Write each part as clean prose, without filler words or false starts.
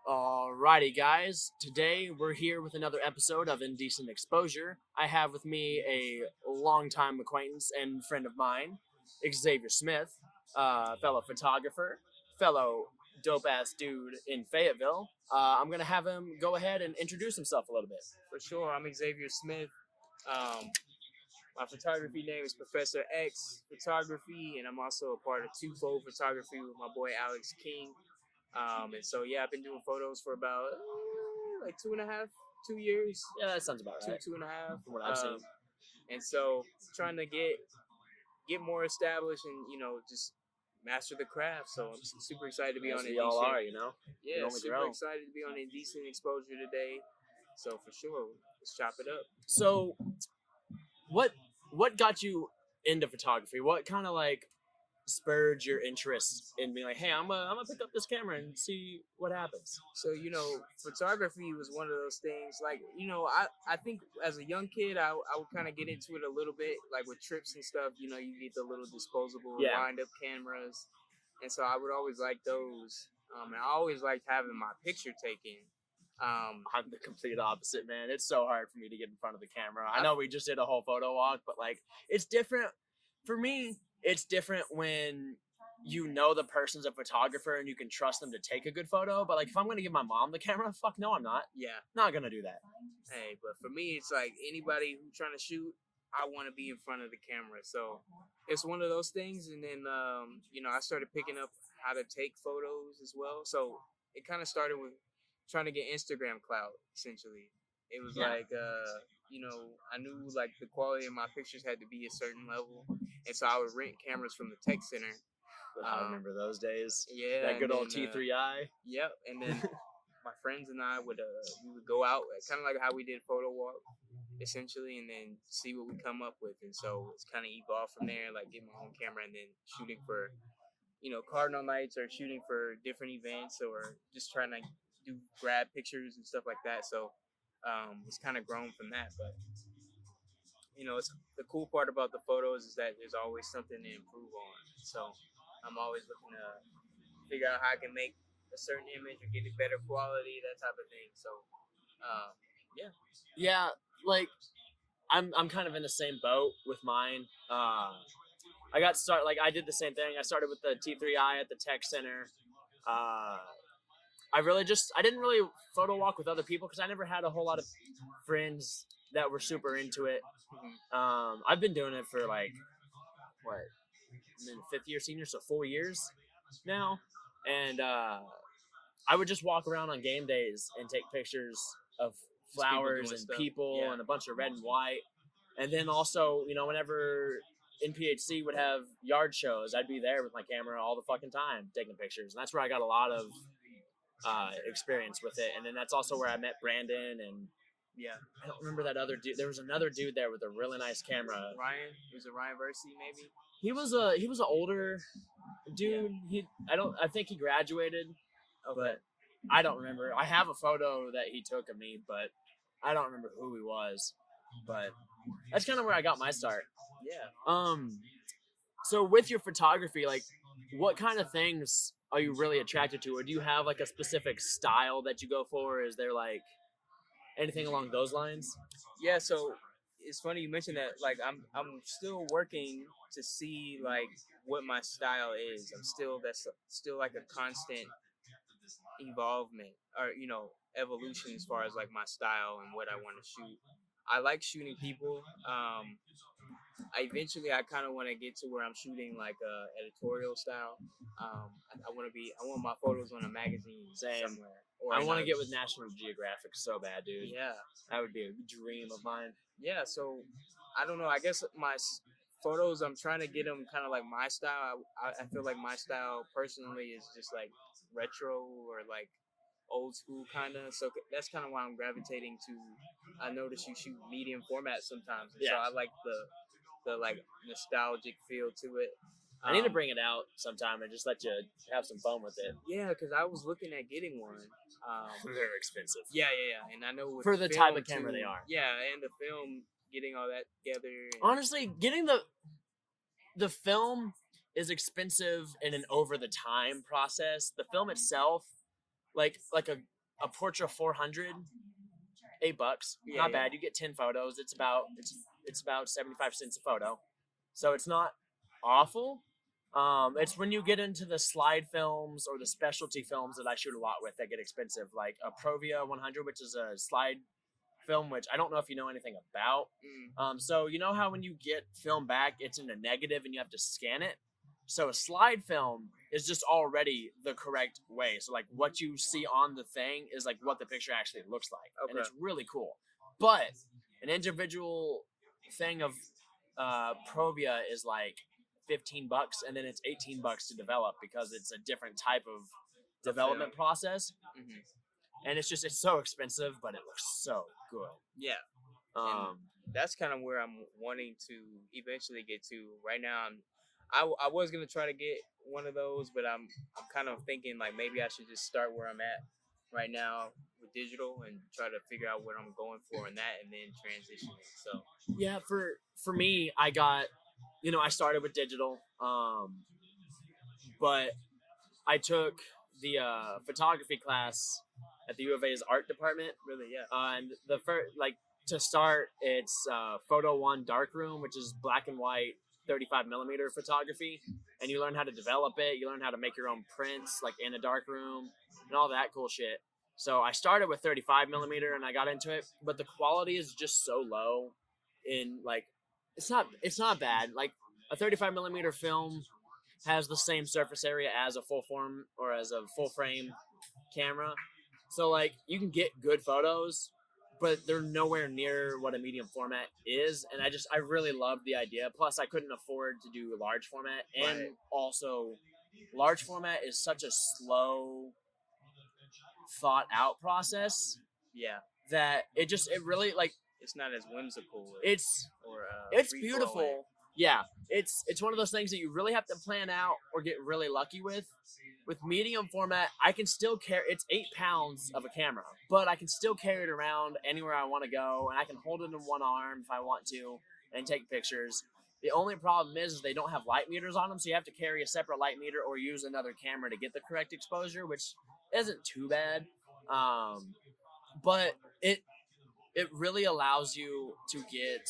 Alrighty, guys. Today we're here with another episode of Indecent Exposure. I have with me a longtime acquaintance and friend of mine, Xavier Smith, fellow photographer, fellow dope ass dude in Fayetteville. I'm gonna have him go ahead and introduce himself a little bit. For sure, I'm Xavier Smith. Um, my photography name is Professor X Photography, and I'm also a part of Twofold Photography with my boy Alex King. And so, yeah, I've been doing photos for about like 2.5, 2 years, Yeah, that sounds about right. 2.5. From what I've seen. And so, trying to get more established and just master the craft. So I'm super excited to be on We all are, you know. Yeah, super excited to be on Indecent Exposure today. So for sure, let's chop it up. So, what got you into photography? What kind of like spurred your interest in being like, hey, I'm gonna pick up this camera and see what happens? So photography was one of those things. Like I think as a young kid, I would kind of get into it a little bit, like with trips and stuff. You get the little disposable wind up cameras, and so I would always like those. And I always liked having my picture taken. I'm the complete opposite, man. It's so hard for me to get in front of the camera. I know we just did a whole photo walk, but like it's different for me. It's different when you know the person's a photographer and you can trust them to take a good photo. But like if I'm gonna give my mom the camera, fuck no, I'm not. Yeah, not gonna do that. Hey, but for me, it's like anybody who's trying to shoot, I want to be in front of the camera. So it's one of those things. And then I started picking up how to take photos as well. So it kind of started with trying to get Instagram clout, essentially. It was like, I knew like the quality of my pictures had to be a certain level. And so I would rent cameras from the tech center. I remember those days. Yeah. That good old T3i. Yep. And then my friends and I would go out, kind of like how we did photo walk, essentially, and then see what we come up with. And so it's kind of evolved from there, like getting my own camera and then shooting for, cardinal nights or shooting for different events or just trying to do grab pictures and stuff like that. So it's kind of grown from that. But it's the cool part about the photos is that there's always something to improve on. So I'm always looking to figure out how I can make a certain image or get it better quality, that type of thing. So yeah, like I'm kind of in the same boat with mine. I got started, like I did the same thing. I started with the T3i at the tech center. I didn't really photo walk with other people because I never had a whole lot of friends that were super into it. I've been doing it for like, what, I'm in fifth year senior, so 4 years now. And I would just walk around on game days and take pictures of flowers and people and a bunch of red and white. And then also, whenever NPHC would have yard shows, I'd be there with my camera all the fucking time taking pictures. And that's where I got a lot of experience with it. And then that's also where I met Brandon and I don't remember that other dude. There was another dude there with a really nice camera. Ryan? Was it Ryan Versii maybe? He was an older dude. Yeah. I think he graduated. Okay. But I don't remember. I have a photo that he took of me, but I don't remember who he was. But that's kind of where I got my start. Yeah. So with your photography, like, what kind of things are you really attracted to, or do you have like a specific style that you go for? Is there like anything along those lines? Yeah. So it's funny you mentioned that. Like, I'm still working to see like what my style is. That's still like a constant evolvement or evolution as far as like my style and what I want to shoot. I like shooting people. I kind of want to get to where I'm shooting like editorial style. I want my photos on a magazine somewhere. I want to get with National Geographic so bad, dude. Yeah, that would be a dream of mine. Yeah, so I don't know. I guess my photos, I'm trying to get them kind of like my style. I feel like my style personally is just like retro or like old school kind of. So that's kind of why I'm gravitating to. I notice you shoot medium format sometimes, so I like the like nostalgic feel to it. I need to bring it out sometime and just let you have some fun with it. Yeah, because I was looking at getting one. They're expensive. Yeah, and I know for the type of camera they are. Yeah, and the film, getting all that together. Honestly, getting the film is expensive in an over the time process. The film itself, like a Portra 400, $8, Yeah, not yeah. bad. You get 10 photos. It's about 75 cents a photo, so it's not awful. It's when you get into the slide films or the specialty films that I shoot a lot with that get expensive, like a Provia 100, which is a slide film, which I don't know if you know anything about. So you know how when you get film back, it's in a negative and you have to scan it. So a slide film is just already the correct way. So like what you see on the thing is like what the picture actually looks like, and it's really cool. But an individual thing of Provia is like $15, and then it's $18 to develop because it's a different type of development process. And it's so expensive, but it looks so good. Yeah. That's kind of where I'm wanting to eventually get to. Right now, I was gonna try to get one of those, but I'm kind of thinking like maybe I should just start where I'm at right now with digital and try to figure out what I'm going for in that, and then transition it. So yeah, for me, I got, I started with digital, but I took the photography class at the U of A's art department. really, yeah. And the first, like, to start, it's Photo One Darkroom, which is black and white 35mm photography, and you learn how to develop it. You learn how to make your own prints, like in a darkroom, and all that cool shit. So I started with 35mm, and I got into it, but the quality is just so low. In like, it's not bad. Like a 35mm film has the same surface area as a full form or as a full frame camera. So like you can get good photos, but they're nowhere near what a medium format is. And I really loved the idea. Plus I couldn't afford to do a large format. And also large format is such a slow thought out process. Yeah. That it really like it's not as whimsical. It's beautiful. Yeah, it's one of those things that you really have to plan out or get really lucky with. With medium format, I can still carry. It's 8 pounds of a camera, but I can still carry it around anywhere I want to go, and I can hold it in one arm if I want to and take pictures. The only problem is they don't have light meters on them, so you have to carry a separate light meter or use another camera to get the correct exposure, which isn't too bad. But it really allows you to get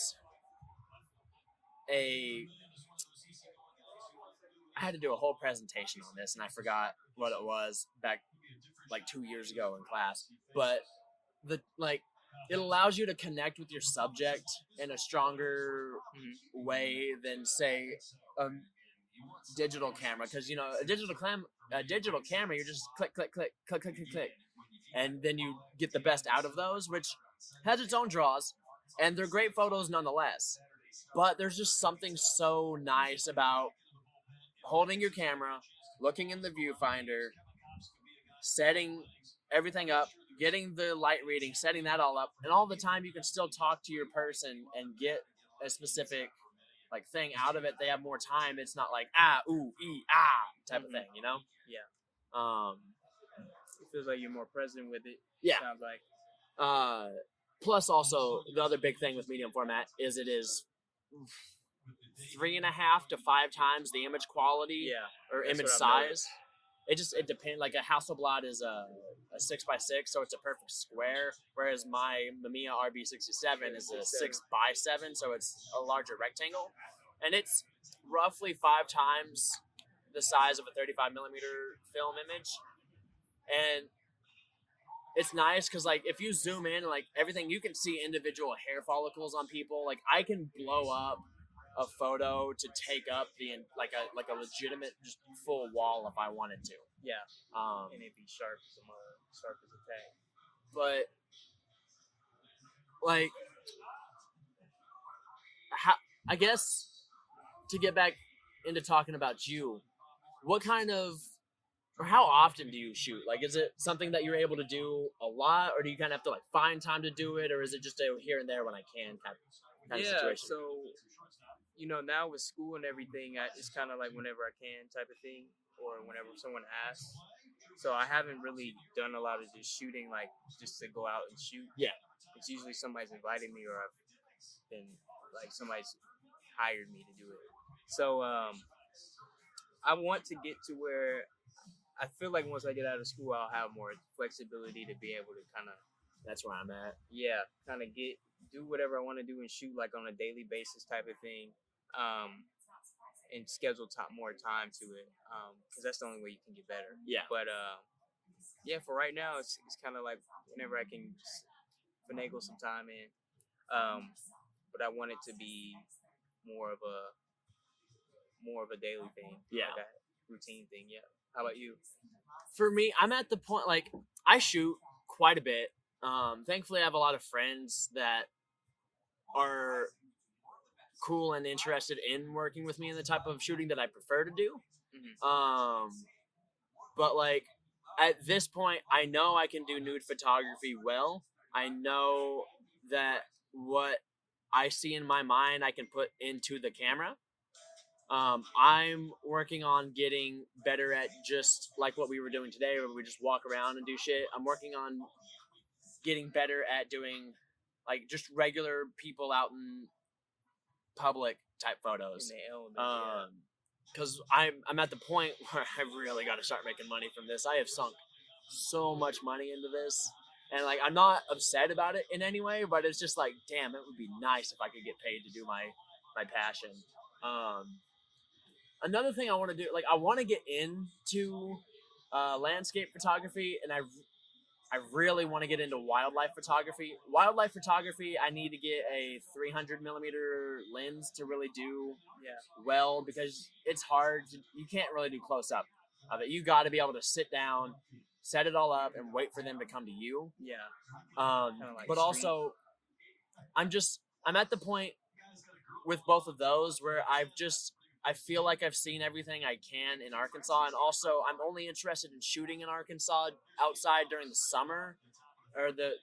I had to do a whole presentation on this, and I forgot what it was back like 2 years ago in class. But it allows you to connect with your subject in a stronger way than say a digital camera, because a digital camera, you just click, click, click, click, click, click, click, and then you get the best out of those, which has its own draws, and they're great photos nonetheless. But there's just something so nice about holding your camera, looking in the viewfinder, setting everything up, getting the light reading, setting that all up, and all the time you can still talk to your person and get a specific like thing out of it. They have more time. It's not like type of thing, Yeah. It feels like you're more present with it. Yeah. Sounds like. Plus, also the other big thing with medium format is it is 3.5 to 5 times the image quality or image size. It depends. Like a Hasselblad is a 6x6, so it's a perfect square, whereas my Mamiya RB67 is a 6x7, so it's a larger rectangle, and it's roughly 5 times the size of a 35mm film image. And it's nice because like if you zoom in, like everything, you can see individual hair follicles on people. Like I can blow up a photo to take up the like a legitimate just full wall if I wanted to. Yeah. And it'd be sharp as a tack. But like, I guess to get back into talking about you, what kind of or how often do you shoot? Like, is it something that you're able to do a lot, or do you kind of have to like find time to do it, or is it just a here and there when I can kind of situation? So now with school and everything, it's kind of like whenever I can type of thing, or whenever someone asks. So I haven't really done a lot of just shooting, like just to go out and shoot. Yeah. It's usually somebody's invited me, or I've been like somebody's hired me to do it. So I want to get to where I feel like once I get out of school, I'll have more flexibility to be able to kind of That's where I'm at. kind of do whatever I want to do and shoot like on a daily basis type of thing, and schedule more time to it, because that's the only way you can get better. Yeah. But yeah, for right now, it's kind of like whenever I can finagle some time in, but I want it to be more of a daily thing, Yeah. like a routine thing. Yeah. How about you? For me, I'm at the point like I shoot quite a bit. Thankfully, I have a lot of friends that are cool and interested in working with me in the type of shooting that I prefer to do. Mm-hmm. But like at this point, I know I can do nude photography well. I know that what I see in my mind, I can put into the camera. I'm working on getting better at just like what we were doing today, where we just walk around and do shit. I'm working on getting better at doing like just regular people out in public type photos. In the element, Because I'm at the point where I really got to start making money from this. I have sunk so much money into this, and like I'm not upset about it in any way, but it's just like, damn, it would be nice if I could get paid to do my passion. Another thing I want to do, like I want to get into landscape photography, and I really want to get into wildlife photography. Wildlife photography, I need to get a 300 millimeter lens to really do well, because it's hard. You can't really do close up of it. You got to be able to sit down, set it all up, and wait for them to come to you. Yeah. Like But street. also, I'm at the point with both of those where I feel like I've seen everything I can in Arkansas, and also I'm only interested in shooting in Arkansas outside during the summer, or the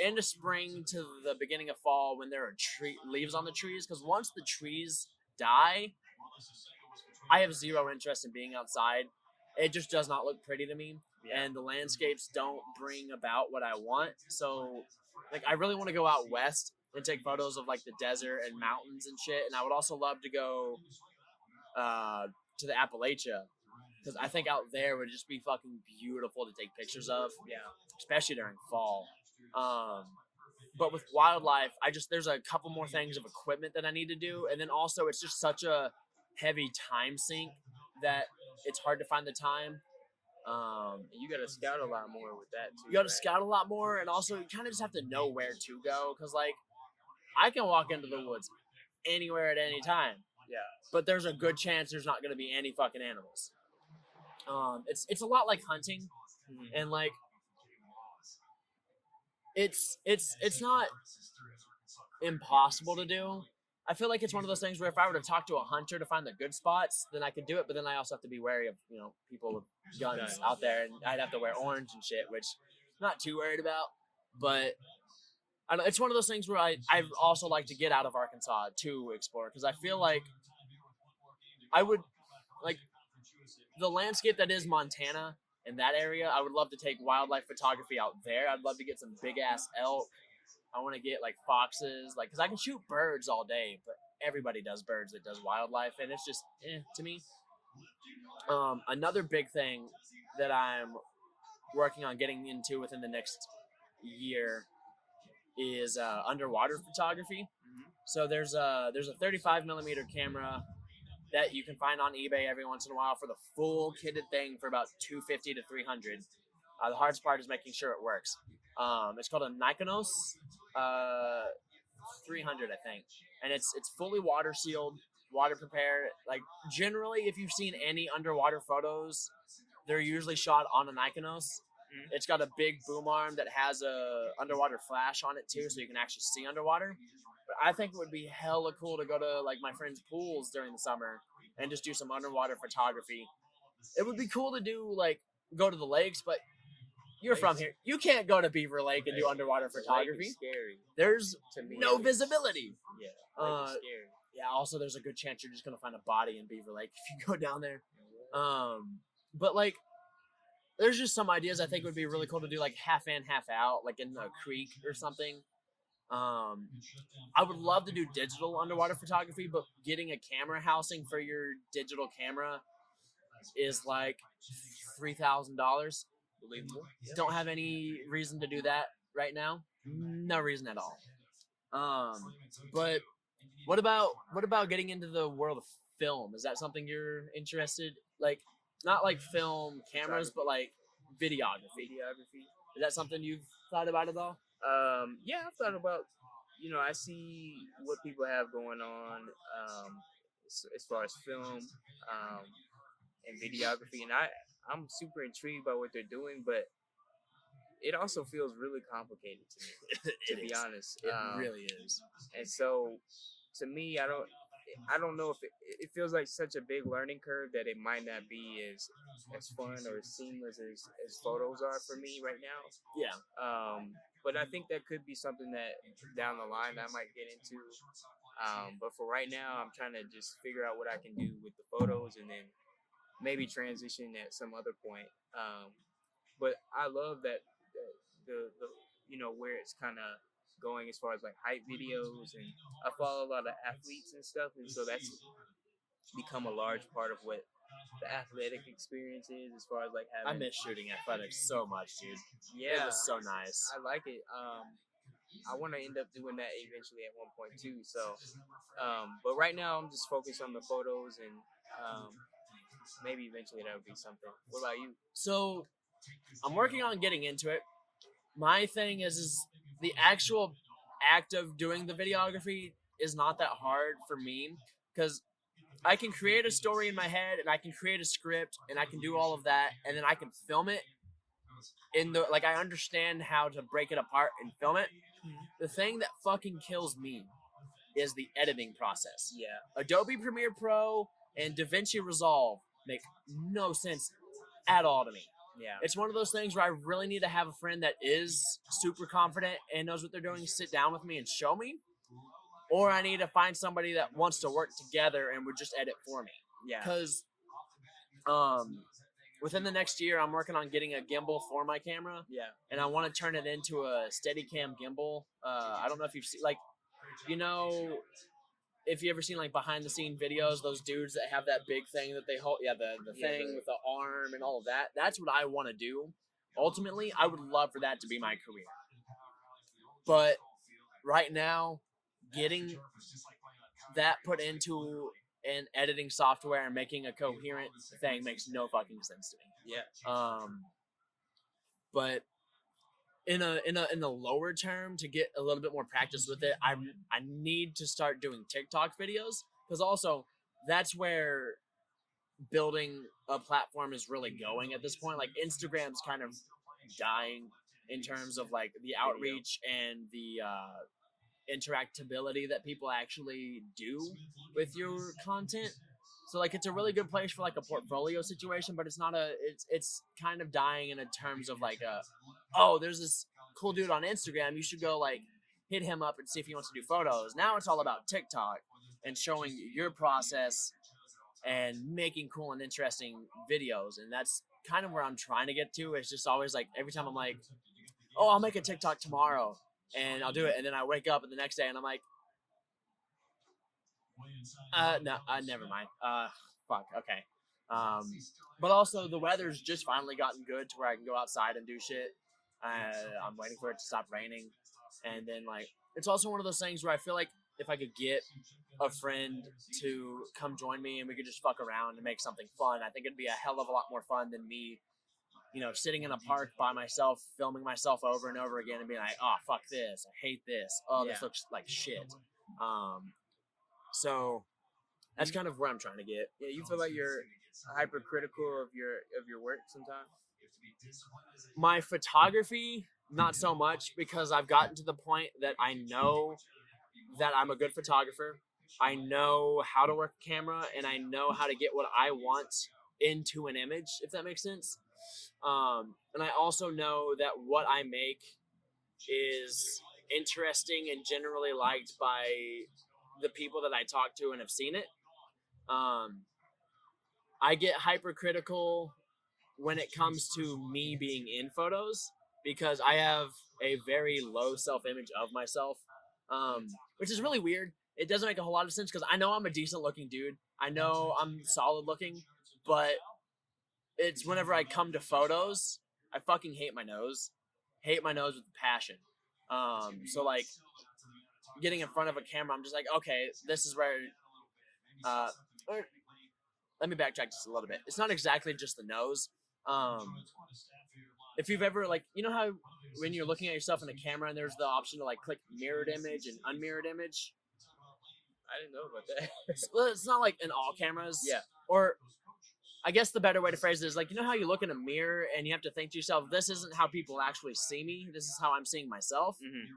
end of spring to the beginning of fall, when there are leaves on the trees. Because once the trees die, I have zero interest in being outside. It just does not look pretty to me, and the landscapes don't bring about what I want. So, like, I really want to go out west and take photos of like the desert and mountains and shit. And I would also love to go to the Appalachia, because I think out there would just be fucking beautiful to take pictures of. Yeah. Especially during fall. But with wildlife, there's a couple more things of equipment that I need to do, and then also it's just such a heavy time sink that it's hard to find the time. You got to scout a lot more with that too. You got to scout a lot more, and also you kind of just have to know where to go, because like I can walk into the woods anywhere at any time. Yeah. But there's a good chance there's not going to be any fucking animals. It's a lot like hunting, and like it's not impossible to do. I feel like it's one of those things where if I were to talk to a hunter to find the good spots, then I could do it. But then I also have to be wary of people with guns out there, and I'd have to wear orange and shit, which I'm not too worried about. But I don't know, it's one of those things where I also like to get out of Arkansas to explore, because I feel like I would like the landscape that is Montana in that area. I would love to take wildlife photography out there. I'd love to get some big ass elk. I want to get like foxes, like, because I can shoot birds all day, but everybody does birds that does wildlife, and it's just to me. Another big thing that I'm working on getting into within the next year is underwater photography. So there's a 35 millimeter camera that you can find on eBay every once in a while for the full kitted thing for about $250 to $300. The hardest part is making sure it works. It's called a Nikonos 300, I think, and it's fully water sealed, water prepared. Like generally, if you've seen any underwater photos, they're usually shot on a Nikonos. It's got a big boom arm that has a underwater flash on it too, so you can actually see underwater. But I think it would be hella cool to go to like my friends' pools during the summer and just do some underwater photography. It would be cool to do like go to the lakes, but you're from here. You can't go to Beaver Lake and do underwater photography. Scary. There's no visibility. Yeah. Scary. Yeah. Also, there's a good chance you're just gonna find a body in Beaver Lake if you go down there. But like, there's just some ideas I think would be really cool to do, like half in, half out, like in a creek or something. I would love to do digital underwater photography, but getting a camera housing for your digital camera is like $3,000. Believable. Yeah. Don't have any reason to do that right now. No reason at all. But what about getting into the world of film? Is that something you're interested? Like, not like film cameras, but like videography. Videography. Is that something you've thought about at all? Yeah, I've thought about. I see what people have going on as far as film and videography, and I'm super intrigued by what they're doing, but it also feels really complicated to me, to be honest. It really is. And so, to me, I don't know if it feels like such a big learning curve that it might not be as fun or as seamless as photos are for me right now. Yeah. But I think that could be something that down the line I might get into. But for right now, I'm trying to just figure out what I can do with the photos and then maybe transition at some other point. But I love that the where it's kind of going as far as like hype videos, and I follow a lot of athletes and stuff, and so that's become a large part of what the athletic experience is as far as like I having. miss shooting athletics so much, dude. Yeah, It was so nice. I like it. I want to end up doing that eventually at one point too. So, but right now I'm just focused on the photos, and maybe eventually that would be something. What about you? So I'm working on getting into it. My thing is the actual act of doing the videography is not that hard for me because I can create a story in my head and I can create a script and I can do all of that and then I can film it I understand how to break it apart and film it. The thing that fucking kills me is the editing process. Yeah. Adobe Premiere Pro and DaVinci Resolve make no sense at all to me. Yeah. It's one of those things where I really need to have a friend that is super confident and knows what they're doing, sit down with me and show me. Or I need to find somebody that wants to work together and would just edit for me. Yeah. Because within the next year, I'm working on getting a gimbal for my camera. Yeah. And I want to turn it into a Steadicam gimbal. I don't know if you've seen, if you ever seen like behind the scene videos, those dudes that have that big thing that they hold, the thing with the arm and all of that. That's what I want to do. Ultimately, I would love for that to be my career. But right now, getting that put into an editing software and making a coherent thing makes no fucking sense to me. Yeah. But in a lower term, to get a little bit more practice with it, I need to start doing TikTok videos because also that's where building a platform is really going at this point. Like Instagram's kind of dying in terms of like the outreach and the interactability that people actually do with your content. So like it's a really good place for like a portfolio situation, but it's kind of dying in terms of like there's this cool dude on Instagram, you should go like hit him up and see if he wants to do photos. Now it's all about TikTok and showing your process and making cool and interesting videos, and that's kind of where I'm trying to get to. It's just always like every time I'm like, oh, I'll make a TikTok tomorrow and I'll do it, and then I wake up the next day and I'm like, no, never mind. Fuck, okay. But also the weather's just finally gotten good to where I can go outside and do shit. I'm waiting for it to stop raining, and then like it's also one of those things where I feel like if I could get a friend to come join me and we could just fuck around and make something fun, I think it'd be a hell of a lot more fun than me, sitting in a park by myself, filming myself over and over again and being like, oh, fuck this, I hate this, this looks like shit. So that's kind of where I'm trying to get. Yeah, you feel like you're hypercritical of your work sometimes? My photography, not so much, because I've gotten to the point that I know that I'm a good photographer. I know how to work a camera, and I know how to get what I want into an image, if that makes sense. And I also know that what I make is interesting and generally liked by the people that I talk to and have seen it. I get hypercritical when it comes to me being in photos because I have a very low self-image of myself, which is really weird. It doesn't make a whole lot of sense because I know I'm a decent looking dude. I know I'm solid looking, but it's whenever I come to photos, I fucking hate my nose. Hate my nose with passion. So like getting in front of a camera, I'm just like, okay, this is where. Or, let me backtrack just a little bit. It's not exactly just the nose. Um, if you've ever like, you know how when you're looking at yourself in a camera and there's the option to like click mirrored image and unmirrored image. I didn't know about that. Well, it's not like in all cameras. Yeah. Or I guess the better way to phrase it is like, you know how you look in a mirror and you have to think to yourself, this isn't how people actually see me. This is how I'm seeing myself. Mm-hmm.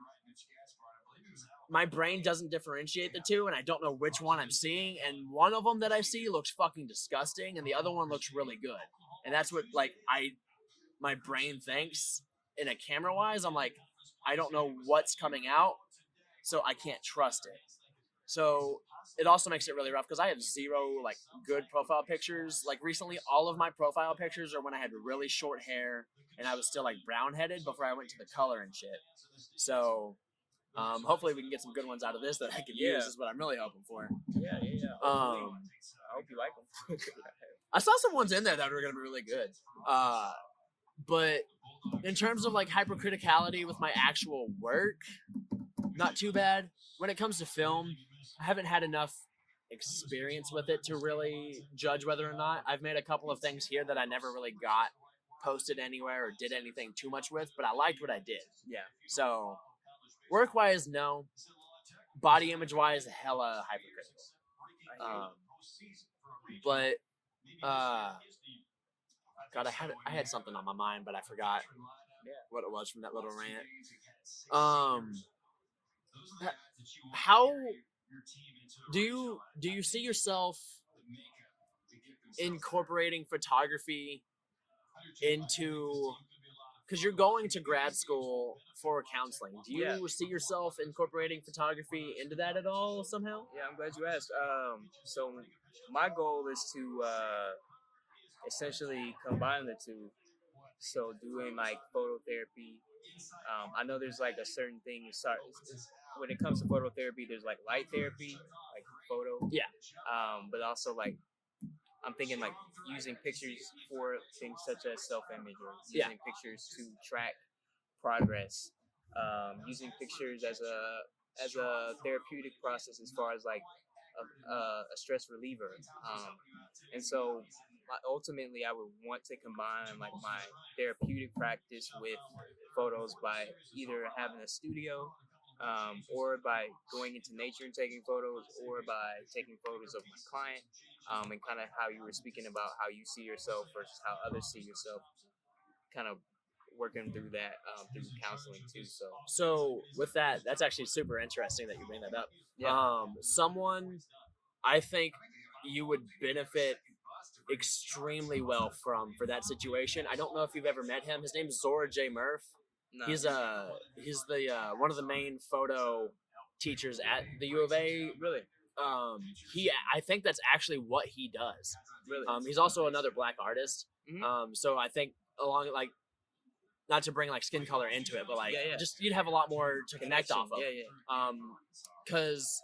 My brain doesn't differentiate the two, and I don't know which one I'm seeing. And one of them that I see looks fucking disgusting, and the other one looks really good. And that's what like my brain thinks in a camera wise. I'm like, I don't know what's coming out, so I can't trust it. So it also makes it really rough because I have zero like good profile pictures. Like recently, all of my profile pictures are when I had really short hair and I was still like brown headed before I went to the color and shit. So hopefully we can get some good ones out of this that I can use. Is what I'm really hoping for. Yeah. I hope you like them. I saw some ones in there that were going to be really good. But in terms of like hypercriticality with my actual work, not too bad. When it comes to film, I haven't had enough experience with it to really judge whether or not. I've made a couple of things here that I never really got posted anywhere or did anything too much with, but I liked what I did. Yeah. So work-wise, no. Body image-wise, hella hypercritical. But God, I had something on my mind, but I forgot what it was from that little rant. How do you see yourself incorporating photography into, because you're going to grad school for counseling, do you see yourself incorporating photography into that at all somehow? Yeah, I'm glad you asked. So my goal is to essentially combine the two. So doing like phototherapy. I know there's like a certain thing. When it comes to phototherapy, there's like light therapy, like photo. Yeah. But also like I'm thinking like using pictures for things such as self-image or using pictures to track progress. Using pictures as a therapeutic process as far as like a stress reliever. And so ultimately I would want to combine like my therapeutic practice with photos by either having a studio or by going into nature and taking photos, or by taking photos of my client, and kind of how you were speaking about how you see yourself versus how others see yourself, kind of working through that through counseling too. So with that, that's actually super interesting that you bring that up. Yeah. Someone I think you would benefit extremely well for that situation. I don't know if you've ever met him. His name is Zora J. Murph. No. He's the one of the main photo teachers at the U of A. Really? I think that's actually what he does. Really? He's also another black artist. Mm-hmm. So I think along like, not to bring like skin color into it, but like just you'd have a lot more to connect off of. Because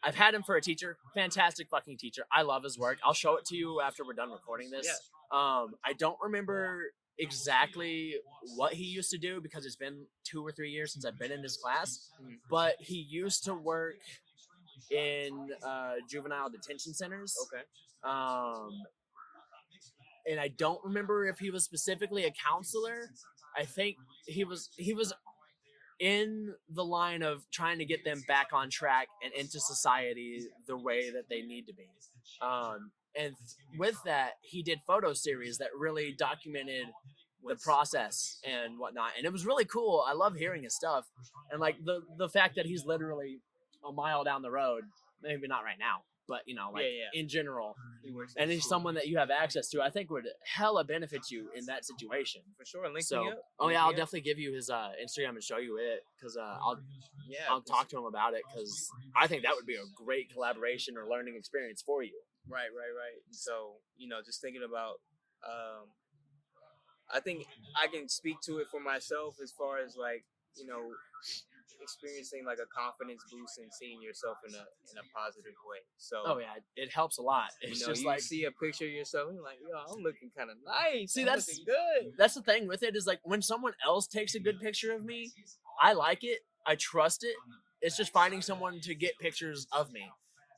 I've had him for a teacher, fantastic fucking teacher. I love his work. I'll show it to you after we're done recording this. I don't remember exactly what he used to do because it's been 2 or 3 years since I've been in his class, but he used to work in juvenile detention centers. Okay. And I don't remember if he was specifically a counselor. I think he was in the line of trying to get them back on track and into society the way that they need to be. And with that, he did photo series that really documented the process and whatnot. And it was really cool. I love hearing his stuff. And like the fact that he's literally a mile down the road, maybe not right now, but you know, like in general, and he's someone that you have access to, I think would hella benefit you in that situation. For sure. Link me up. I'll definitely give you his Instagram and show you it, because I'll talk to him about it, because I think that would be a great collaboration or learning experience for you. Right. So, just thinking about, I think I can speak to it for myself as far as like, experiencing like a confidence boost and seeing yourself in a positive way. So Oh yeah, it helps a lot. It's you know, just you like, see a picture of yourself, and you're like, yo, I'm looking kind of nice. see, I'm that's looking good. that's the thing with it is like when someone else takes a good picture of me, I like it, I trust it. It's just finding someone to get pictures of me.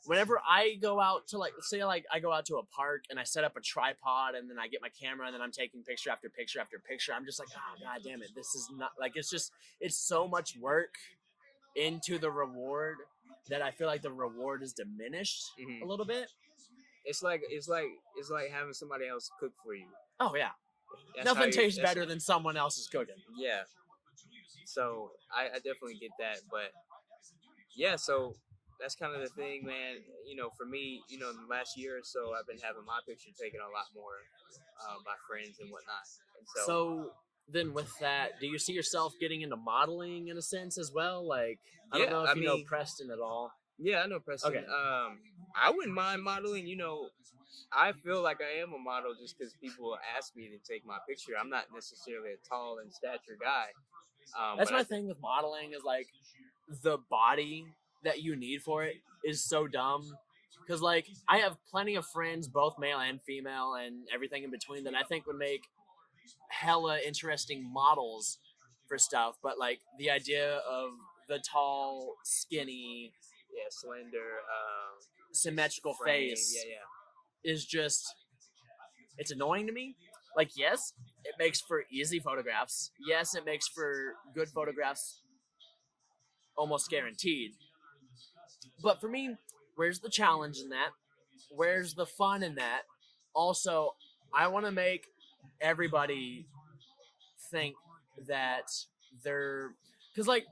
Whenever I go out to like, say like I go out to a park and I set up a tripod and then I get my camera and then I'm taking picture after picture after picture, I'm just like, oh god damn it, this is not like, it's so much work into the reward that I feel like the reward is diminished a little bit. It's like having somebody else cook for you. Oh yeah, That's nothing tastes better than someone else's cooking. Yeah. So I definitely get that, but yeah, so that's kind of the thing, man. You know, for me, you know, in the last year or so, I've been having my picture taken a lot more by friends and whatnot. And So then, with that, do you see yourself getting into modeling in a sense as well? Like, I yeah, don't know if I you know mean, Preston at all. yeah, I know Preston. Okay. I wouldn't mind modeling. You know, I feel like I am a model just because people ask me to take my picture. I'm not necessarily a tall and stature guy. That's But my thing with modeling is like the body that you need for it is so dumb. Because like I have plenty of friends, both male and female, and everything in between, that I think would make hella interesting models for stuff. But like the idea of the tall, skinny, yeah, slender, symmetrical frame, face yeah, is just, it's annoying to me. Like, yes, it makes for easy photographs. Yes, it makes for good photographs, almost guaranteed. But for me, where's the challenge in that? Where's the fun in that? Also, I want to make everybody think that they're, because like,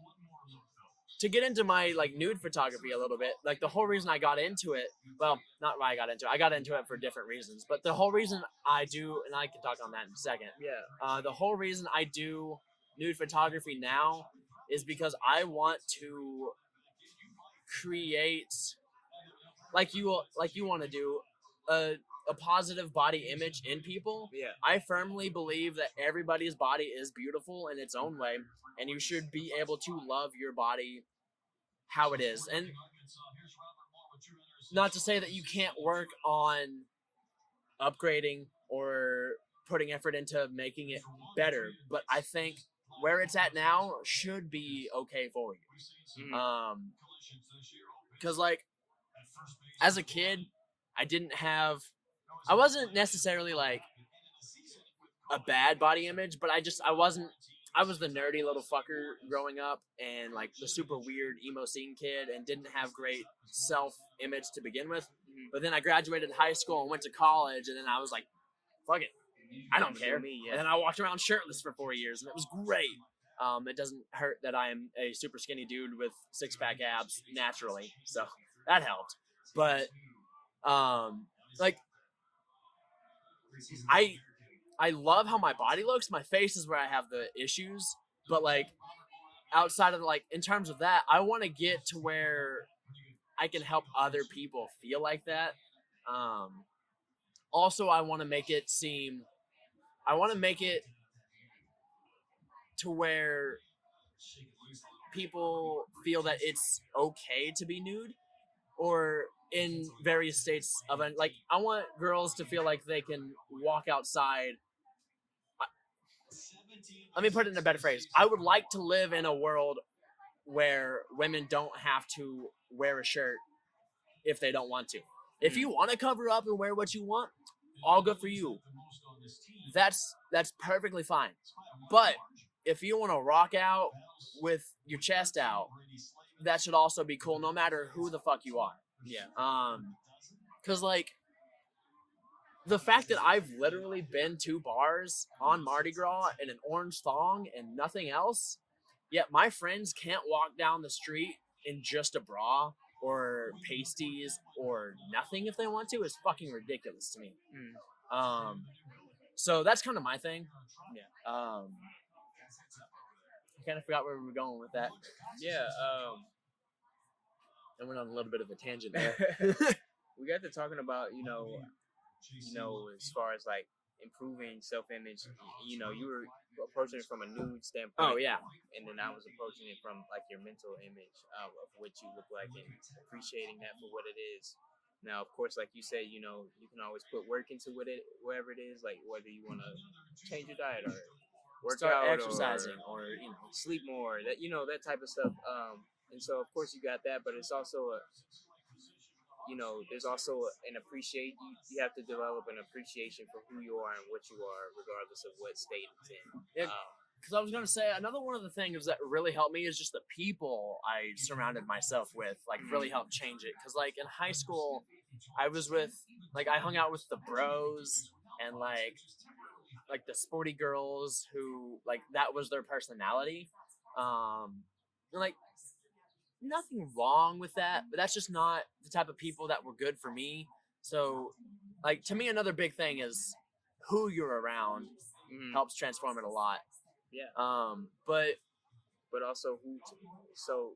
to get into my like nude photography a little bit, like the whole reason I got into it, well, not why I got into it for different reasons, but the whole reason I do, and I can talk on that in a second. yeah. The whole reason I do nude photography now is because I want to create, like you want to do, a positive body image in people. Yeah. I firmly believe that everybody's body is beautiful in its own way, and you should be able to love your body how it is. And not to say that you can't work on upgrading or putting effort into making it better, but I think where it's at now should be okay for you. Because like as a kid, I wasn't necessarily like a bad body image, but I was the nerdy little fucker growing up and like the super weird emo scene kid and didn't have great self image to begin with. But then I graduated high school and went to college, and then I was like, fuck it, I don't care. And then I walked around shirtless for 4 years, and it was great. It doesn't hurt that I am a super skinny dude with 6-pack abs naturally, so that helped. But like I love how my body looks. My face is where I have the issues, but like outside of like in terms of that, I want to get to where I can help other people feel like that. Also, I want to make it to where people feel that it's okay to be nude, or in various states of like I want girls to feel like they can walk outside. Let me put it in a better phrase. I would like to live in a world where women don't have to wear a shirt if they don't want to. If you want to cover up and wear what you want, all good for you. That's perfectly fine. But if you want to rock out with your chest out, that should also be cool, no matter who the fuck you are. Yeah. Because like the fact that I've literally been to bars on Mardi Gras in an orange thong and nothing else, yet my friends can't walk down the street in just a bra or pasties or nothing if they want to, is fucking ridiculous to me. So that's kind of my thing. Yeah. I kind of forgot where we were going with that. Yeah. I went on a little bit of a tangent there. We got to talking about, you know, as far as like improving self-image. You know, you were approaching it from a nude standpoint. Oh yeah. And then I was approaching it from like your mental image of what you look like and appreciating that for what it is. Now, of course, like you said, you know, you can always put work into it, whatever it is, like whether you want to change your diet or work Start out exercising or sleep more, that that type of stuff. And so of course you got that, but it's also there's also an appreciate. You have to develop an appreciation for who you are and what you are, regardless of what state it's in. Yeah. Because I was going to say, another one of the things that really helped me is just the people I surrounded myself with, like, really helped change it. Because, like, in high school, I was with, like, I hung out with the bros and, like the sporty girls who, like, that was their personality. And, like, nothing wrong with that, but that's just not the type of people that were good for me. So, like, to me, another big thing is who you're around helps transform it a lot. Yeah. But also so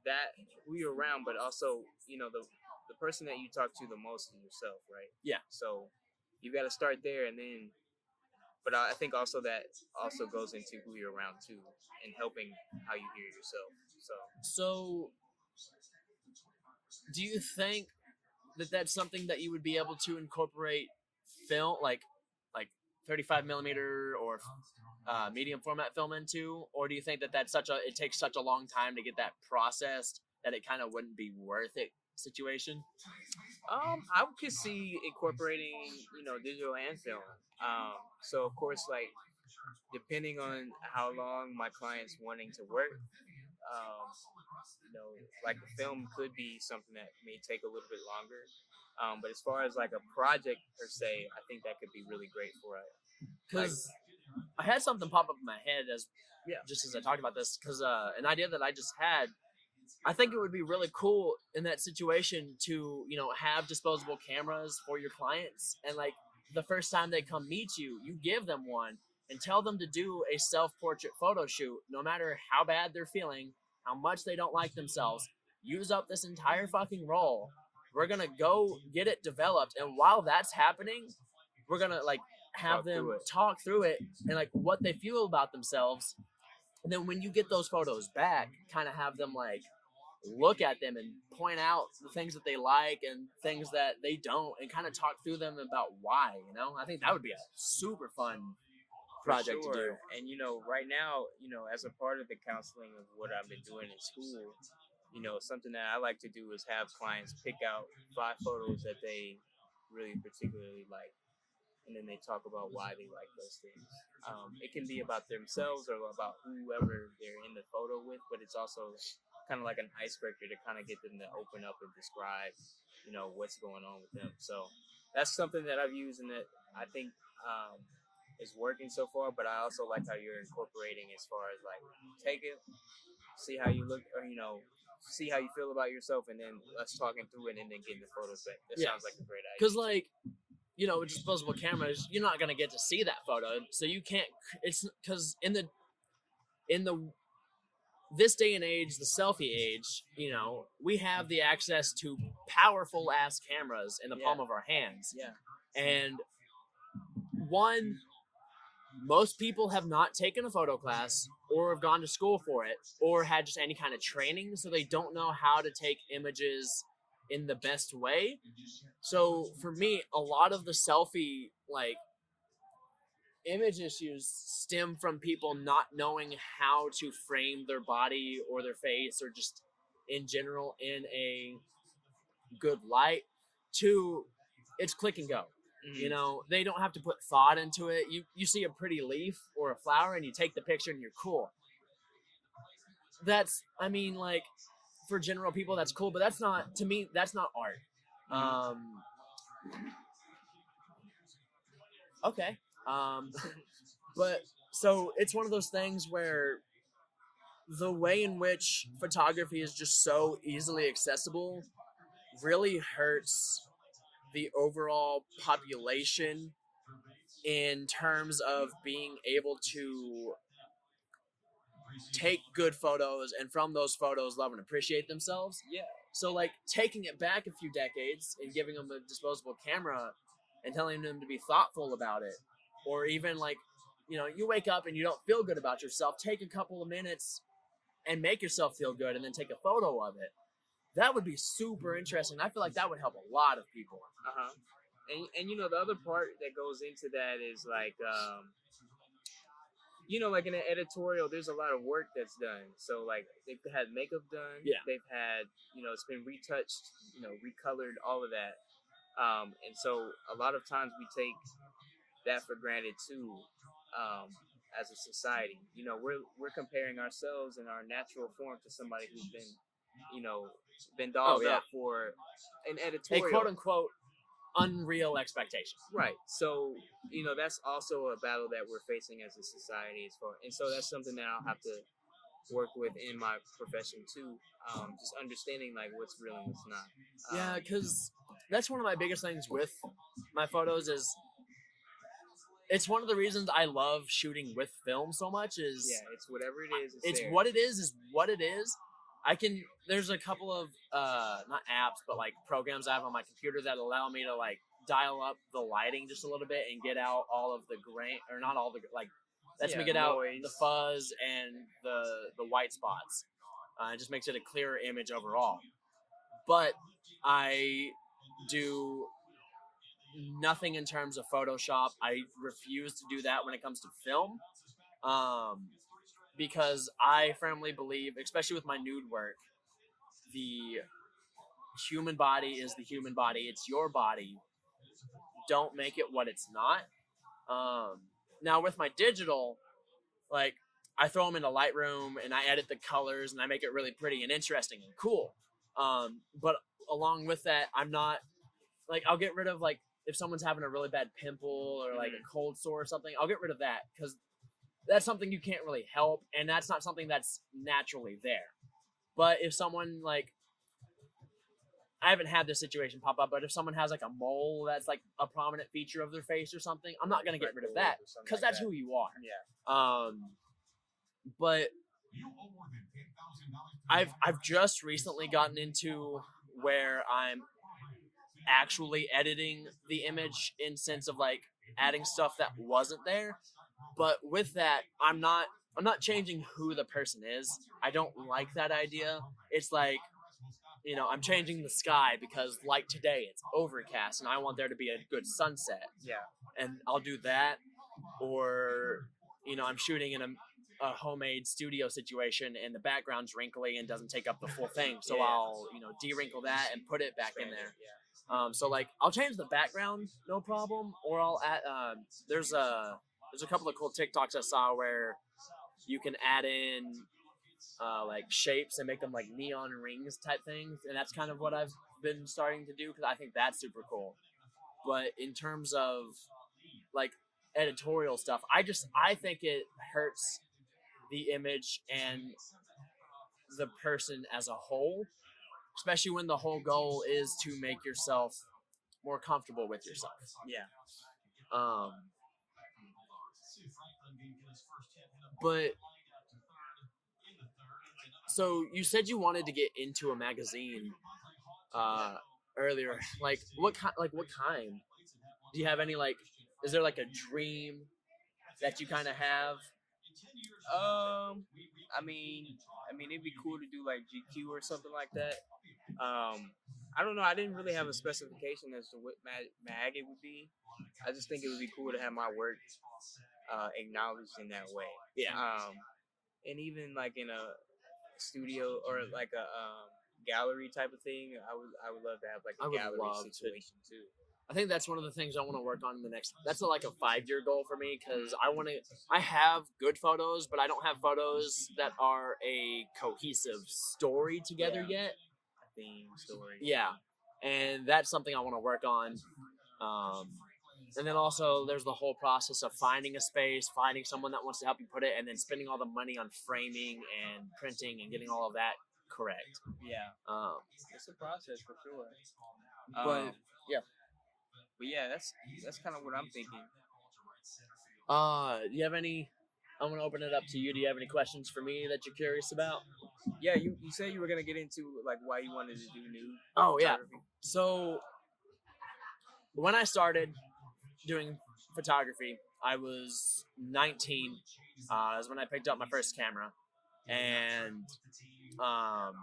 that who you're around, but also the person that you talk to the most is yourself, right? Yeah. So you got to start there, and then. But I think also that also goes into who you're around too, and helping how you hear yourself. So do you think that that's something that you would be able to incorporate film, like 35 millimeter or medium format film into, or do you think that it takes such a long time to get that processed that it kind of wouldn't be worth it situation? I could see incorporating, digital and film. So of course, like depending on how long my client's wanting to work, like the film could be something that may take a little bit longer. But as far as like a project per se, I think that could be really great for it. Because I had something pop up in my head just as I talked about this, because an idea that I just had, I think it would be really cool in that situation to, have disposable cameras for your clients. And like the first time they come meet you, you give them one and tell them to do a self-portrait photo shoot, no matter how bad they're feeling, how much they don't like themselves. Use up this entire fucking roll. We're going to go get it developed. And while that's happening, we're going to like have them talk through it and like what they feel about themselves. And then when you get those photos back, kind of have them like look at them and point out the things that they like and things that they don't, and kind of talk through them about why. I think that would be a super fun project to do. And right now, as a part of the counseling of what I've been doing in school, something that I like to do is have clients pick out 5 photos that they really particularly like, and then they talk about why they like those things. It can be about themselves or about whoever they're in the photo with, but it's also kind of like an icebreaker to kind of get them to open up and describe, what's going on with them. So that's something that I've used and that I think is working so far. But I also like how you're incorporating as far as like take it, see how you look, or see how you feel about yourself, and then us talking through it and then getting the photos back. That sounds like a great idea. Because like, with disposable cameras, you're not gonna get to see that photo, so you can't. It's because in the this day and age, the selfie age, we have the access to powerful ass cameras in the palm of our hands. Yeah. And most people have not taken a photo class or have gone to school for it or had just any kind of training, so they don't know how to take images in the best way. So for me, a lot of the selfie like image issues stem from people not knowing how to frame their body or their face or just in general in a good light. It's click and go. They don't have to put thought into it. You see a pretty leaf or a flower and you take the picture and you're cool. Like for general people that's cool, but that's not, to me, that's not art. Okay. But so it's one of those things where the way in which photography is just so easily accessible really hurts the overall population in terms of being able to take good photos and from those photos love and appreciate themselves. Yeah. So like taking it back a few decades and giving them a disposable camera and telling them to be thoughtful about it. Or even like, you wake up and you don't feel good about yourself, take a couple of minutes and make yourself feel good and then take a photo of it. That would be super interesting. I feel like that would help a lot of people. And the other part that goes into that is like, like in an editorial, there's a lot of work that's done. So like they've had makeup done. Yeah. They've had, it's been retouched, recolored, all of that. And so a lot of times we take that for granted too, as a society. We're comparing ourselves in our natural form to somebody who's been dolled up for an editorial. A quote unquote unreal expectation. Right. So, that's also a battle that we're facing as a society and so that's something that I'll have to work with in my profession too. Just understanding like what's real and what's not. Yeah, because that's one of my biggest things with my photos is it's one of the reasons I love shooting with film so much is it's whatever it is. It's what it is what it is. There's a couple of, not apps, but like programs I have on my computer that allow me to like dial up the lighting just a little bit and get out all of the grain, or not all the, like, lets me get out the fuzz and the white spots. It just makes it a clearer image overall. But I do nothing in terms of Photoshop. I refuse to do that when it comes to film. Because I firmly believe, especially with my nude work, the human body is the human body. It's your body. Don't make it what it's not. Now with my digital, like, I throw them into Lightroom and I edit the colors and I make it really pretty and interesting and cool. But along with that, I'm not, like, I'll get rid of, like, if someone's having a really bad pimple or like a cold sore or something, I'll get rid of that because that's something you can't really help, and that's not something that's naturally there. But if someone, like, I haven't had this situation pop up, but if someone has like a mole that's like a prominent feature of their face or something, I'm not gonna get rid of that because that's who you are. Yeah. But I've just recently gotten into where I'm actually editing the image in sense of like adding stuff that wasn't there. But with that, I'm not changing who the person is. I don't like that idea. It's like, I'm changing the sky because, like today, it's overcast and I want there to be a good sunset. Yeah. And I'll do that. Or, I'm shooting in a homemade studio situation and the background's wrinkly and doesn't take up the full thing. So I'll, de-wrinkle that and put it back in there. So, like, I'll change the background, no problem. Or I'll add, there's a couple of cool TikToks I saw where you can add in like shapes and make them like neon rings type things, and that's kind of what I've been starting to do because I think that's super cool. But in terms of like editorial stuff, I think it hurts the image and the person as a whole, especially when the whole goal is to make yourself more comfortable with yourself. But so you said you wanted to get into a magazine earlier. Like what kind? Do you have any, like? Is there like a dream that you kind of have? I mean, it'd be cool to do like GQ or something like that. I don't know. I didn't really have a specification as to what mag it would be. I just think it would be cool to have my work acknowledged in that way. Yeah. And even like in a studio or like a gallery type of thing, I would love to have like a gallery situation too. I think that's one of the things I want to work on in the next. That's like a 5-year goal for me because I have good photos, but I don't have photos that are a cohesive story together yet. A theme story. Yeah, and that's something I want to work on. And then also there's the whole process of finding a space, finding someone that wants to help you put it, and then spending all the money on framing and printing and getting all of that correct. Yeah. It's a process for sure. But yeah, that's kind of what I'm thinking. Do you have any? I'm gonna open it up to you. Do you have any questions for me that you're curious about? Yeah, you said you were gonna get into like why you wanted to do nude. Oh yeah. So when I started, doing photography. I was 19. Is when I picked up my first camera, and um,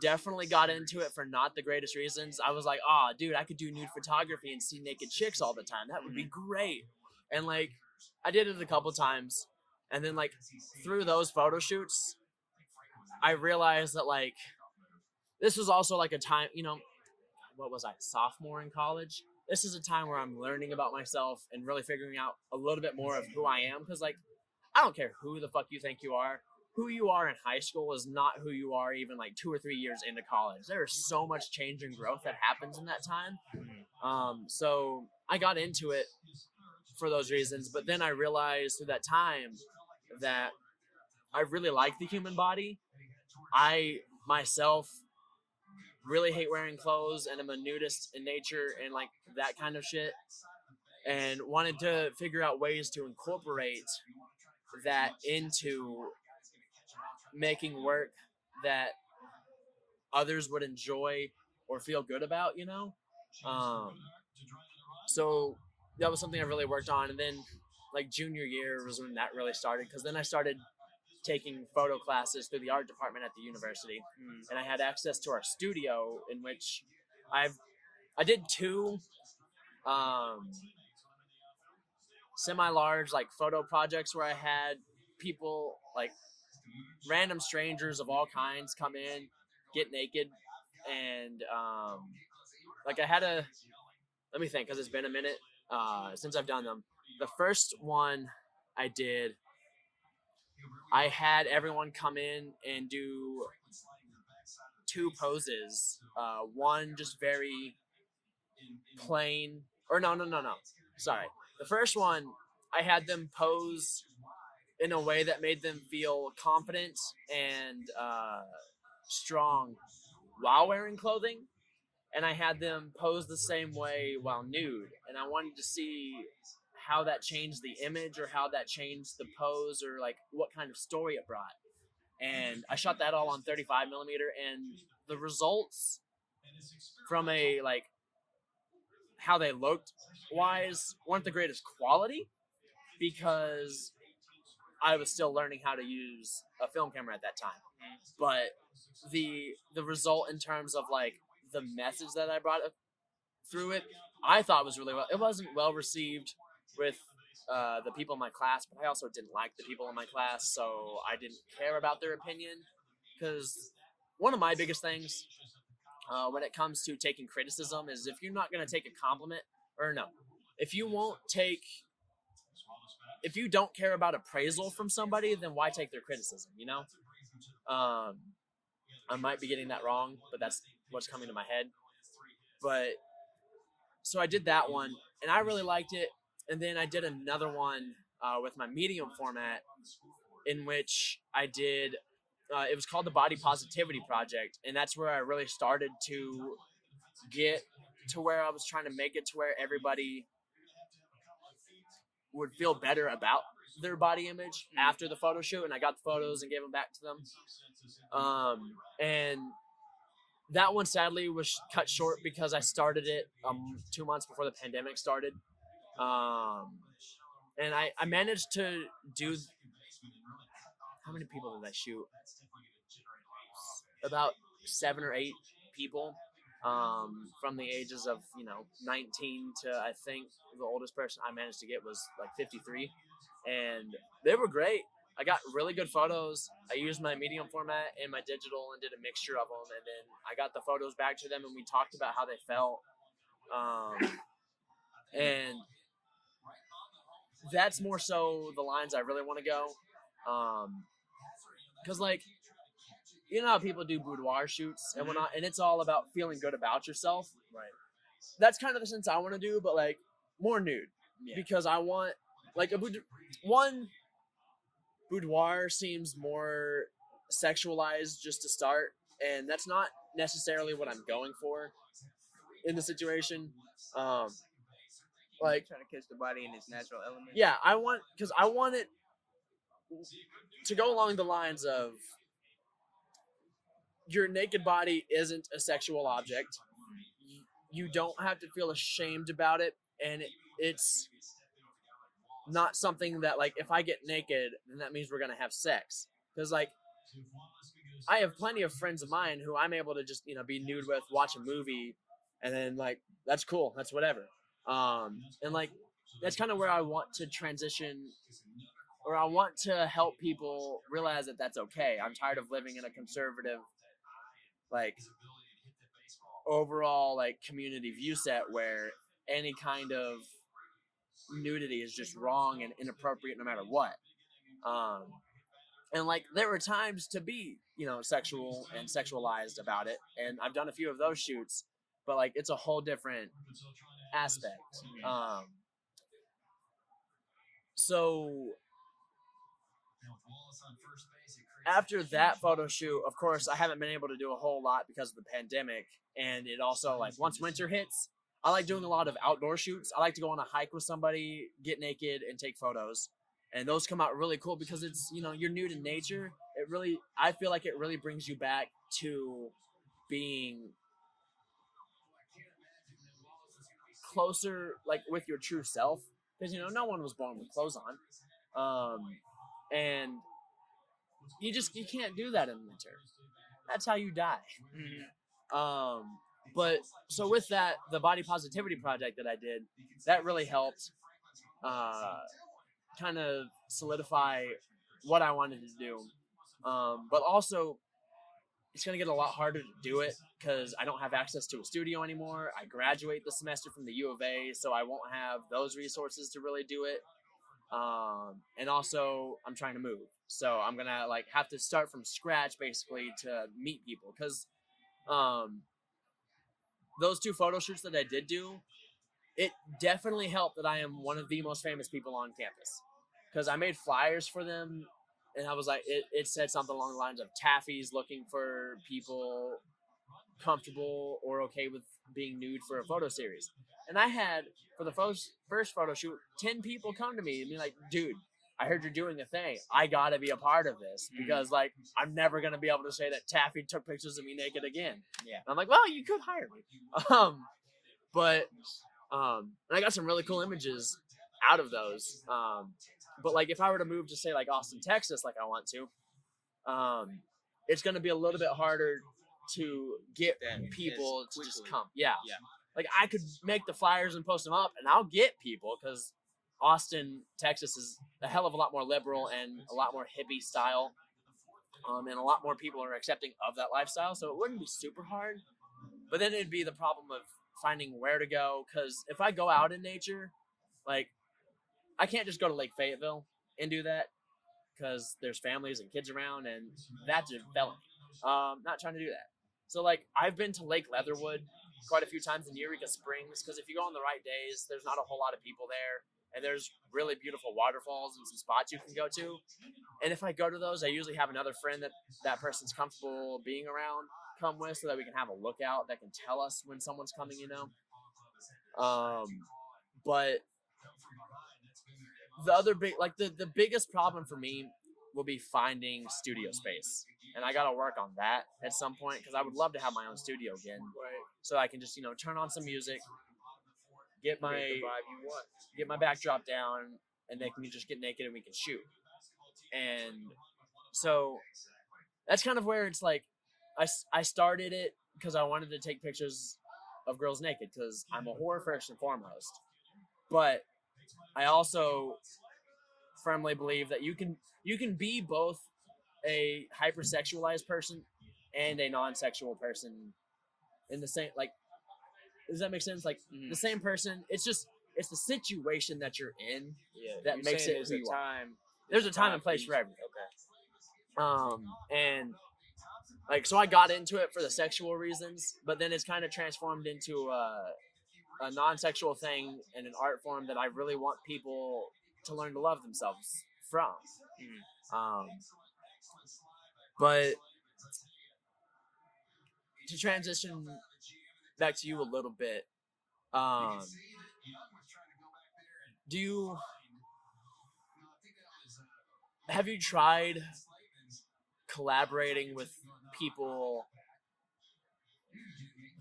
definitely got into it for not the greatest reasons. I was like, oh, dude, I could do nude photography and see naked chicks all the time. That would be great. And like, I did it a couple times, and then like through those photo shoots, I realized that like this was also like a time, what was I, sophomore in college? This is a time where I'm learning about myself and really figuring out a little bit more of who I am. Because, like, I don't care who the fuck you think you are. Who you are in high school is not who you are even like 2 or 3 years into college. There is so much change and growth that happens in that time. So I got into it for those reasons. But then I realized through that time that I really like the human body. I myself really hate wearing clothes and I'm a nudist in nature and like that kind of shit, and wanted to figure out ways to incorporate that into making work that others would enjoy or feel good about, so that was something I really worked on. And then like junior year was when that really started, because then I started taking photo classes through the art department at the university, and I had access to our studio in which I did two semi-large like photo projects where I had people like random strangers of all kinds come in, get naked, and like I had a let me think because it's been a minute since I've done them. The first one I did, I had everyone come in and do two poses. One just very plain, or no. Sorry. The first one, I had them pose in a way that made them feel confident and strong while wearing clothing. And I had them pose the same way while nude. And I wanted to see how that changed the image or how that changed the pose or like what kind of story it brought. And I shot that all on 35 millimeter, and the results from a like how they looked wise weren't the greatest quality, because I was still learning how to use a film camera at that time. But the result in terms of like the message that I brought through it, I thought was really well. It wasn't well received with the people in my class, but I also didn't like the people in my class, so I didn't care about their opinion. Because one of my biggest things when it comes to taking criticism is if you're not going to take a compliment, or no, if you won't take, if you don't care about appraisal from somebody, then why take their criticism, I might be getting that wrong, but that's what's coming to my head. But so I did that one, and I really liked it. And then I did another one with my medium format, in which I did. It was called the Body Positivity Project, and that's where I really started to get to where I was trying to make it to where everybody would feel better about their body image after the photo shoot. And I got the photos and gave them back to them. And that one sadly was cut short because I started it 2 months before the pandemic started. And I managed to do, how many people did I shoot? About 7 or 8 people, from the ages of 19 to, I think the oldest person I managed to get was like 53, and they were great. I got really good photos. I used my medium format and my digital and did a mixture of them, and then I got the photos back to them and we talked about how they felt, and that's more so the lines I really want to go, because like, you know how people do boudoir shoots and whatnot, and it's all about feeling good about yourself. Right. That's kind of the sense I want to do, but like more nude, because I want like one boudoir seems more sexualized just to start, and that's not necessarily what I'm going for in the situation. Like trying to catch the body in its natural element. Yeah, I want it to go along the lines of your naked body isn't a sexual object. You don't have to feel ashamed about it. and it's not something that like if I get naked, then that means we're gonna have sex. Because like I have plenty of friends of mine who I'm able to just be nude with, watch a movie, and then like that's cool, that's whatever. And like that's kind of where I want to transition, or I want to help people realize that that's okay. I'm tired of living in a conservative, like overall like community view set where any kind of nudity is just wrong and inappropriate no matter what. Um, and like there were times to be sexual and sexualized about it, and I've done a few of those shoots, but like it's a whole different aspect. So after that photo shoot, of course, I haven't been able to do a whole lot because of the pandemic, and it also like once winter hits, I like doing a lot of outdoor shoots. I like to go on a hike with somebody, get naked, and take photos, and those come out really cool because it's you're nude in nature. I feel like it really brings you back to being closer, like with your true self, because no one was born with clothes on, and you can't do that in winter. That's how you die. But so with that, the body positivity project that I did, that really helped kind of solidify what I wanted to do. But also, it's going to get a lot harder to do it because I don't have access to a studio anymore. I graduate this semester from the U of A, so I won't have those resources to really do it. And also, I'm trying to move, so I'm gonna like have to start from scratch basically to meet people because those two photo shoots that I did do, it definitely helped that I am one of the most famous people on campus because I made flyers for them, and I was like, it said something along the lines of Taffy's looking for people comfortable or okay with being nude for a photo series. And I had, for the first photo shoot, 10 people come to me and be like, dude, I heard you're doing a thing. I gotta be a part of this because like I'm never gonna be able to say that Taffy took pictures of me naked again. Yeah. And I'm like, well, you could hire me. But and I got some really cool images out of those. But like if I were to move to say like Austin, Texas, like I want to, it's gonna be a little bit harder to get people to just come. Yeah. Like I could make the flyers and post them up, and I'll get people because Austin, Texas is a hell of a lot more liberal and a lot more hippie style, and a lot more people are accepting of that lifestyle. So it wouldn't be super hard, but then it'd be the problem of finding where to go. Because if I go out in nature, like I can't just go to Lake Fayetteville and do that because there's families and kids around, and that's a felony. Not trying to do that. So like I've been to Lake Leatherwood quite a few times in Eureka Springs because if you go on the right days, there's not a whole lot of people there, and there's really beautiful waterfalls and some spots you can go to. And if I go to those, I usually have another friend that person's comfortable being around come with, so that we can have a lookout that can tell us when someone's coming. But the other big, like the biggest problem for me will be finding studio space, and I gotta work on that at some point because I would love to have my own studio again, so I can just turn on some music, get my backdrop down, and they can just get naked and we can shoot. And so that's kind of where it's like I started it because I wanted to take pictures of girls naked because I'm a whore first and foremost, but I also firmly believe that you can be both a hypersexualized person and a non-sexual person in the same, like, does that make sense? Like the same person, it's the situation that you're in that makes it who you are. There's a time and place for everything. Okay. And like so I got into it for the sexual reasons, but then it's kind of transformed into a non-sexual thing and an art form that I really want people to learn to love themselves from. But to transition back to you a little bit, have you tried collaborating with people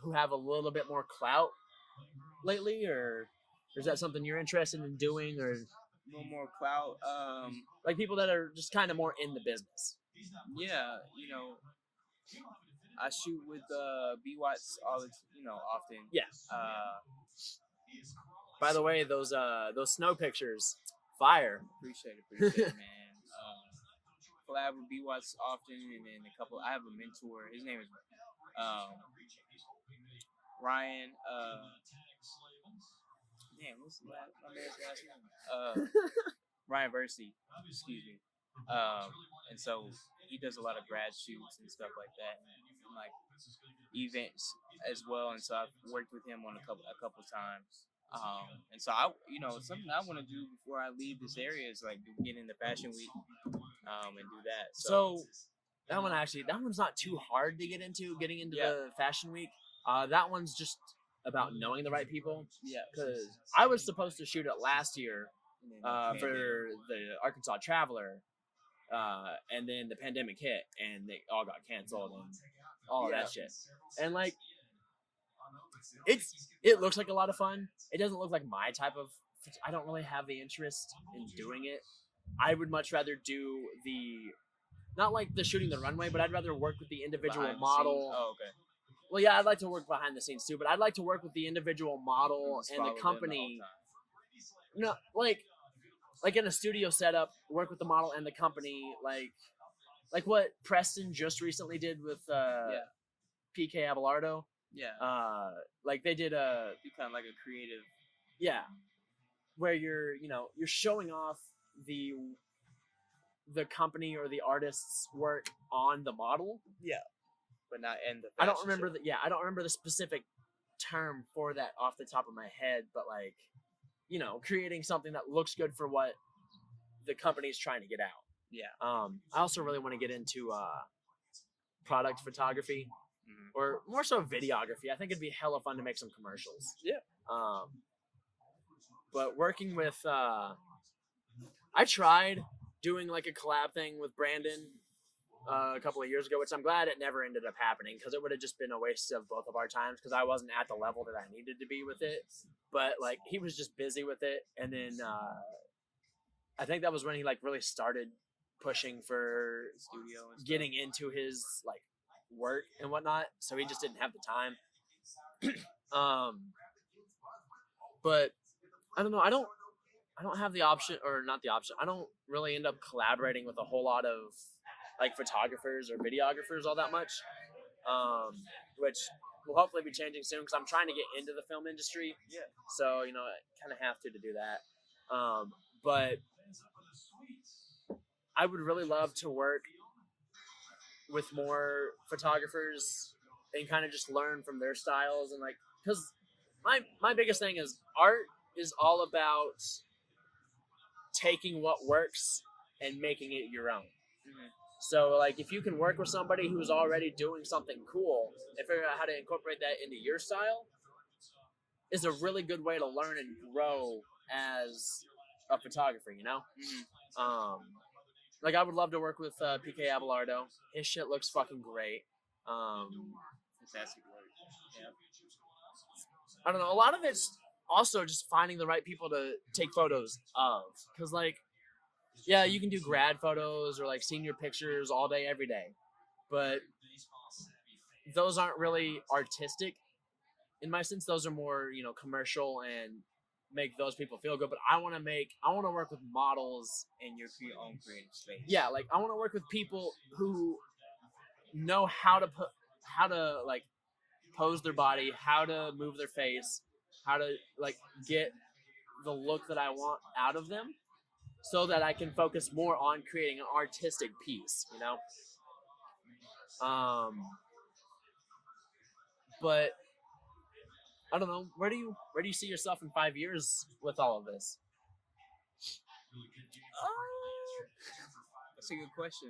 who have a little bit more clout lately, or Or is that something you're interested in doing, or A little more clout. like people that are just kind of more in the business? Yeah, I shoot with B Watts often. Yeah. Uh, By the way, those snow pictures, fire. appreciate it, man. Collab with B Watts often, and then a couple. I have a mentor. His name is Ryan. What's my man's last name? Ryan Versity. Excuse me. And so he does a lot of grad shoots and stuff like that, and like events as well. And so I've worked with him on a couple times. And so something I want to do before I leave this area is like get into Fashion Week, and do that. So that one's not too hard to get into. Getting into the Fashion Week, that one's just about knowing the right people. Yeah, because I was supposed to shoot it last year for the Arkansas Traveler, and then the pandemic hit and they all got canceled and all of that shit. And like, it looks like a lot of fun. It doesn't look like my type of. I don't really have the interest in doing it. I would much rather do not like the shooting the runway, but I'd rather work with the individual model. Oh, okay. Well, yeah, I'd like to work behind the scenes too, but I'd like to work with the individual model and the company. No, like in a studio setup, work with the model and the company, like what Preston just recently did with PK Abelardo. Yeah. Like they did kind of like a creative. Yeah, where you're showing off the company or the artist's work on the model. Yeah. But not end the. I don't remember I don't remember the specific term for that off the top of my head, but like, creating something that looks good for what the company's trying to get out. Yeah. I also really want to get into product photography, or more so videography. I think it'd be hella fun to make some commercials. Yeah. But working with, I tried doing like a collab thing with Brandon a couple of years ago, which I'm glad it never ended up happening, because it would have just been a waste of both of our times, because I wasn't at the level that I needed to be with it. But like, he was just busy with it, and then I think that was when he like really started pushing for studio and getting into his like work and whatnot, so he just didn't have the time. But I don't know, I don't have the option, or not the option, I don't really end up collaborating with a whole lot of like photographers or videographers all that much, which will hopefully be changing soon, because I'm trying to get into the film industry. Yeah. So I kind of have to do that. But I would really love to work with more photographers and kind of just learn from their styles, and like, because my biggest thing is art is all about taking what works and making it your own. So like, if you can work with somebody who's already doing something cool and figure out how to incorporate that into your style, is a really good way to learn and grow as a photographer, Like, I would love to work with PK Abelardo. His shit looks fucking great. Fantastic work. Yeah. I don't know. A lot of it's also just finding the right people to take photos of. Because, like, yeah, you can do grad photos or, like, senior pictures all day, every day. But those aren't really artistic in my sense. Those are more, commercial and make those people feel good. But I want to work with models in your own creative space. Yeah, like, I want to work with people who know how to like pose their body, how to move their face, how to like get the look that I want out of them, so that I can focus more on creating an artistic piece, But I don't know. Where do you see yourself in 5 years with all of this? That's a good question.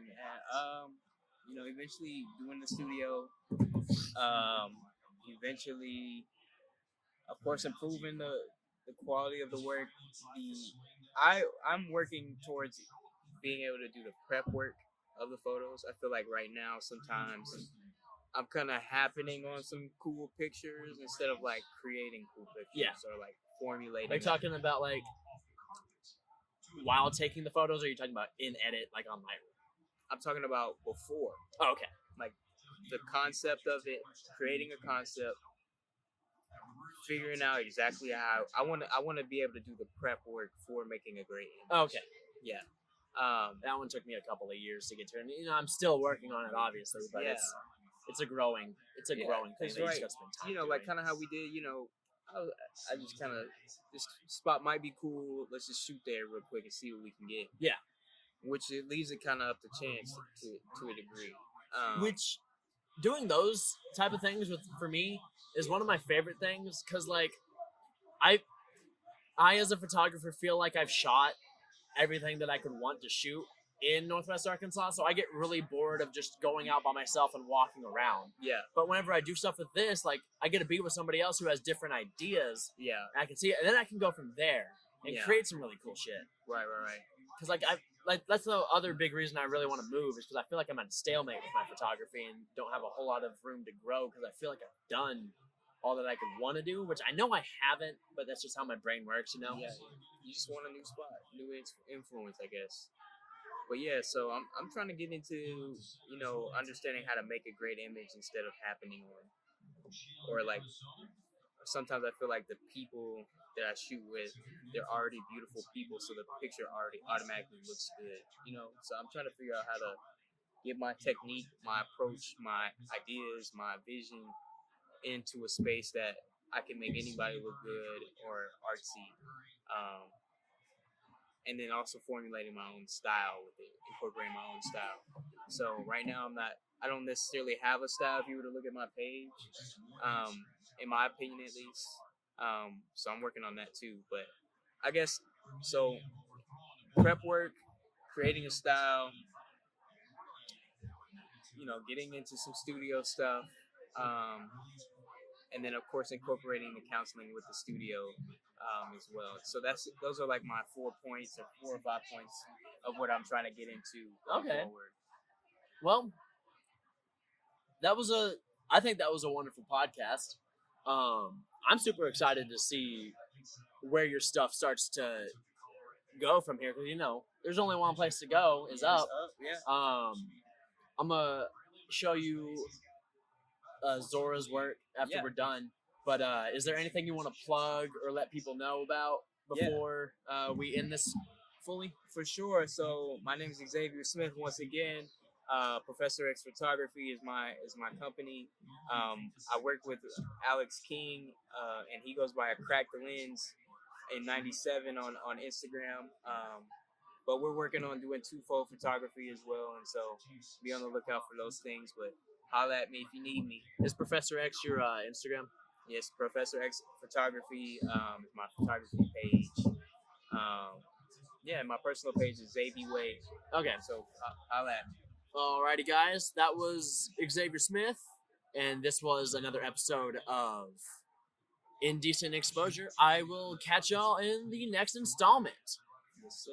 Eventually doing the studio. Eventually, of course, improving the quality of the work. I'm working towards being able to do the prep work of the photos. I feel like right now sometimes I'm kind of happening on some cool pictures instead of like creating cool pictures or like formulating. Are you talking about like while taking the photos, or are you talking about in edit, like on Lightroom? I'm talking about before. Oh, okay. Like the concept of it, creating a concept, figuring out exactly how I want to be able to do the prep work for making a great image. Okay. Yeah. That one took me a couple of years to get to, and I'm still working on it, obviously, but Yeah. it's a growing thing. That you just right. gotta spend time Like doing. kind of how we did. I just kind of this spot might be cool. Let's just shoot there real quick and see what we can get. Yeah. Which it leaves it kind of up to chance to a degree. Which doing those type of things for me is one of my favorite things, because like I as a photographer feel like I've shot everything that I could want to shoot in Northwest Arkansas, so I get really bored of just going out by myself and walking around. Yeah. But whenever I do stuff with this, like I get to be with somebody else who has different ideas. Yeah. And I can see it, and then I can go from there and create some really cool shit. Right. Because that's the other big reason I really want to move, is because I feel like I'm at a stalemate with my photography and don't have a whole lot of room to grow, because I feel like I've done all that I could want to do, which I know I haven't, but that's just how my brain works, Yeah, you just want a new spot, new influence, I guess. But yeah, so I'm trying to get into understanding how to make a great image instead of happening or like sometimes I feel like the people that I shoot with, they're already beautiful people, so the picture already automatically looks good, So I'm trying to figure out how to get my technique, my approach, my ideas, my vision into a space that I can make anybody look good or artsy, and then also formulating my own style with it, incorporating my own style. So right now I don't necessarily have a style if you were to look at my page, in my opinion at least. So I'm working on that too, but I guess so. Prep work, creating a style, getting into some studio stuff. And then of course incorporating the counseling with the studio as well. So those are like my 4 points or 4 or 5 points of what I'm trying to get into going forward. Well, I think that was a wonderful podcast. I'm super excited to see where your stuff starts to go from here, because there's only one place to go, is up. Yeah. I'm gonna show you Zora's work after we're done. But is there anything you want to plug or let people know about before we end this fully? For sure. So my name is Xavier Smith once again. Professor X Photography is my company. I work with Alex King, and he goes by a Crack the Lens in 97 on Instagram. But we're working on doing twofold photography as well, and so be on the lookout for those things. But holla at me if you need me. Is Professor X your Instagram? Yes, Professor X Photography is my photography page. My personal page is Xavier Way. Okay. So holla at me. Alrighty, guys. That was Xavier Smith, and this was another episode of Indecent Exposure. I will catch y'all in the next installment. Yes, sir.